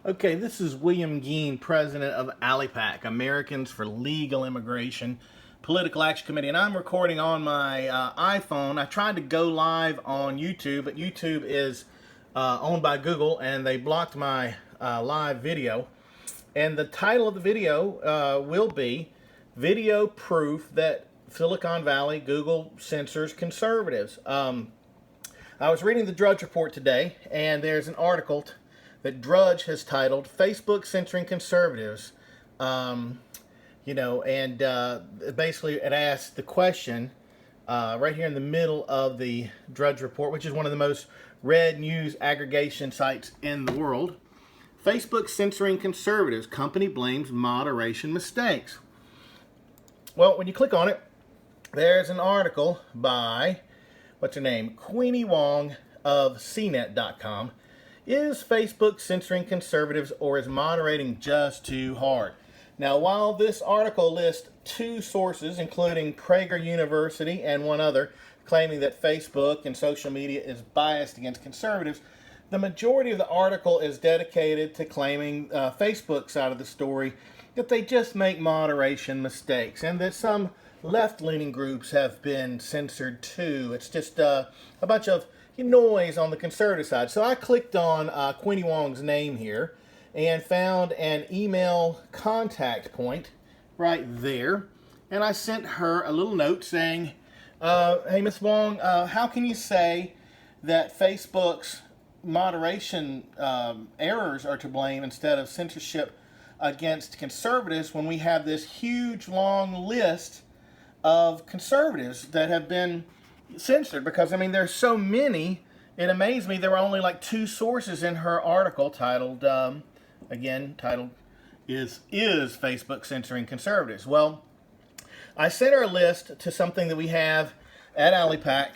Okay, this is William Geen, president of ALIPAC, Americans for Legal Immigration Political Action Committee, and I'm recording on my iPhone. I tried to go live on YouTube, but YouTube is owned by Google, and they blocked my live video. And the title of the video will be Video Proof That Silicon Valley Google Censors Conservatives. I was reading the Drudge Report today, and there's an article that Drudge has titled Facebook Censoring Conservatives. Basically it asks the question right here in the middle of the Drudge Report, which is one of the most read news aggregation sites in the world. Facebook censoring conservatives. Company blames moderation mistakes. Well, when you click on it, there's an article by, what's her name, Queenie Wong of CNET.com. Is Facebook censoring conservatives, or is moderating just too hard? Now, while this article lists two sources, including Prager University and one other, claiming that Facebook and social media is biased against conservatives, the majority of the article is dedicated to claiming Facebook's side of the story, that they just make moderation mistakes, and that some left-leaning groups have been censored too. It's just a bunch of noise on the conservative side. So I clicked on Queenie Wong's name here and found an email contact point right there, and I sent her a little note saying, hey, Miss Wong, how can you say that Facebook's moderation errors are to blame instead of censorship against conservatives when we have this huge long list of conservatives that have been censored? Because, I mean, there's so many. It amazed me there were only like two sources in her article titled, is Facebook censoring conservatives? Well, I sent her a list to something that we have at ALIPAC.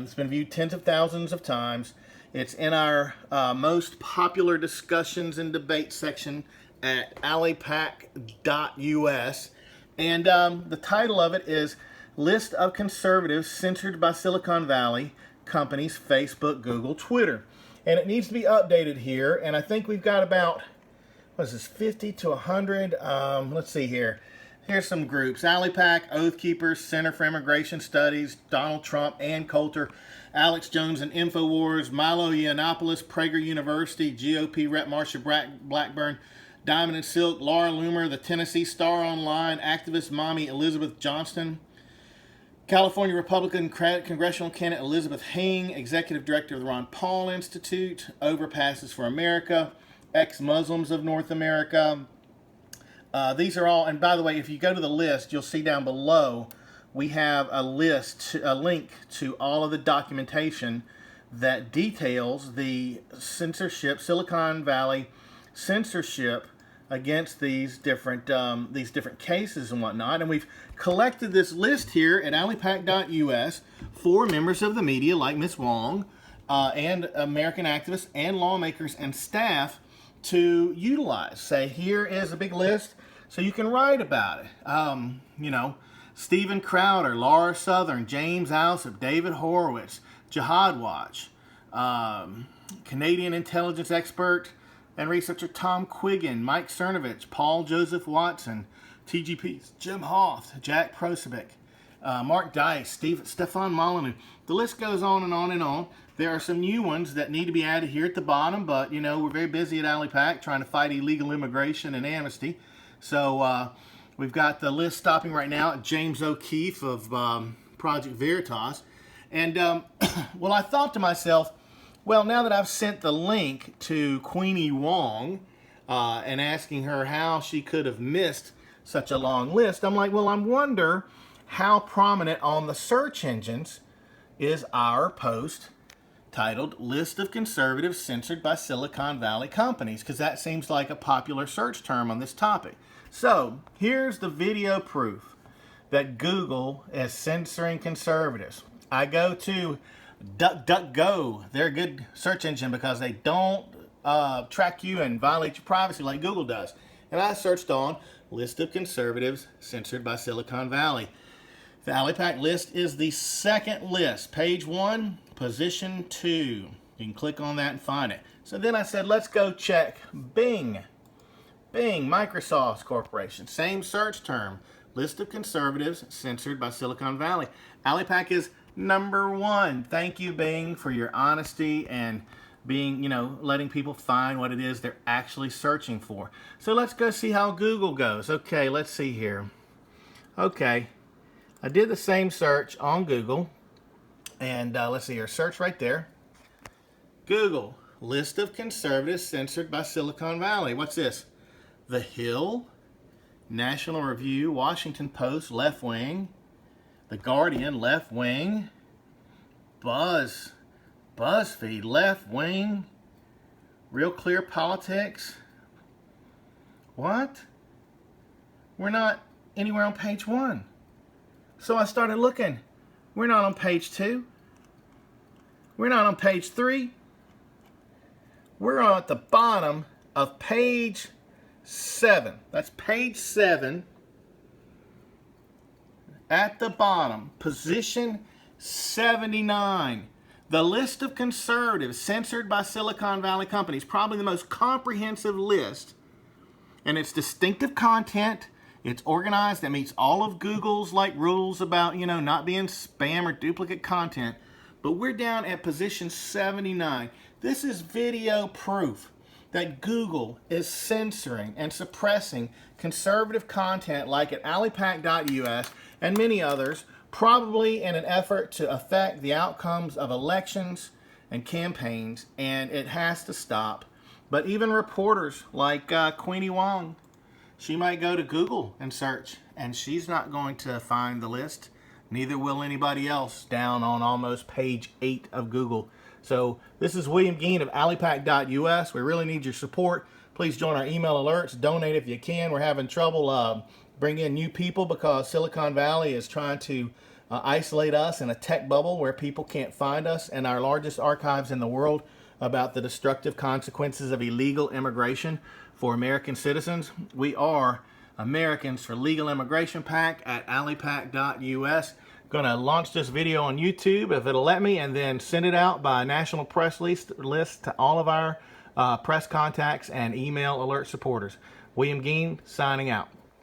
It's been viewed tens of thousands of times. It's in our most popular discussions and debate section at alipac.us. And the title of it is List of Conservatives Censored by Silicon Valley Companies, Facebook, Google, Twitter. And it needs to be updated here. And I think we've got about, 50 to 100? Let's see here. Here's some groups. ALIPAC, Oath Keepers, Center for Immigration Studies, Donald Trump, Ann Coulter, Alex Jones and InfoWars, Milo Yiannopoulos, Prager University, GOP Rep. Marsha Blackburn, Diamond and Silk, Laura Loomer, the Tennessee Star Online, activist mommy Elizabeth Johnston, California Republican congressional candidate Elizabeth Hing, executive director of the Ron Paul Institute, Overpasses for America, ex-Muslims of North America. These are all, and by the way, if you go to the list, you'll see down below we have a link to all of the documentation that details the censorship, Silicon Valley censorship against these different cases and whatnot. And we've collected this list here at alipac.us for members of the media like Ms. Wong and American activists and lawmakers and staff to utilize. Say, here is a big list so you can write about it. Stephen Crowder, Laura Southern, James Alsop, David Horowitz, Jihad Watch, Canadian intelligence expert and researcher Tom Quiggin, Mike Cernovich, Paul Joseph Watson, TGP's Jim Hoft, Jack Prosovic, Mark Dice, Stefan Molyneux. The list goes on and on and on. There are some new ones that need to be added here at the bottom, but, we're very busy at ALIPAC trying to fight illegal immigration and amnesty. So we've got the list stopping right now at James O'Keefe of Project Veritas. And, well, I thought to myself, well, now that I've sent the link to Queenie Wong and asking her how she could have missed such a long list, I'm like, well, I wonder how prominent on the search engines is our post titled List of Conservatives Censored by Silicon Valley Companies, because that seems like a popular search term on this topic. So here's the video proof that Google is censoring conservatives. I go to DuckDuckGo. They're a good search engine because they don't track you and violate your privacy like Google does. And I searched on List of Conservatives Censored by Silicon Valley. The ALIPAC list is the second list. Page 1, position 2. You can click on that and find it. So then I said, let's go check Bing. Bing, Microsoft Corporation, same search term. List of conservatives censored by Silicon Valley. ALIPAC is #1. Thank you, Bing, for your honesty and being, letting people find what it is they're actually searching for. So let's go see how Google goes. Okay, let's see here. Okay, I did the same search on Google. And let's see here, search right there. Google, list of conservatives censored by Silicon Valley. What's this? The Hill, National Review, Washington Post, left wing. The Guardian, left wing. BuzzFeed, left wing. Real Clear Politics. What? We're not anywhere on page 1. So I started looking. We're not on page 2. We're not on page 3. We're at the bottom of page 7. That's page 7. At the bottom, position 79. The list of conservatives censored by Silicon Valley companies, probably the most comprehensive list. And it's distinctive content. It's organized. That meets all of Google's rules about, not being spam or duplicate content. But we're down at position 79. This is video proof that Google is censoring and suppressing conservative content like at alipac.us and many others, probably in an effort to affect the outcomes of elections and campaigns, and it has to stop. But even reporters like Queenie Wong, she might go to Google and search, and she's not going to find the list. Neither will anybody else down on almost page 8 of Google. So this is William Geen of alipac.us. We really need your support. Please join our email alerts. Donate if you can. We're having trouble bringing in new people because Silicon Valley is trying to isolate us in a tech bubble where people can't find us, and our largest archives in the world about the destructive consequences of illegal immigration for American citizens. We are Americans for Legal Immigration PAC at alipac.us. Going to launch this video on YouTube if it'll let me, and then send it out by national press list to all of our press contacts and email alert supporters. William Geen signing out.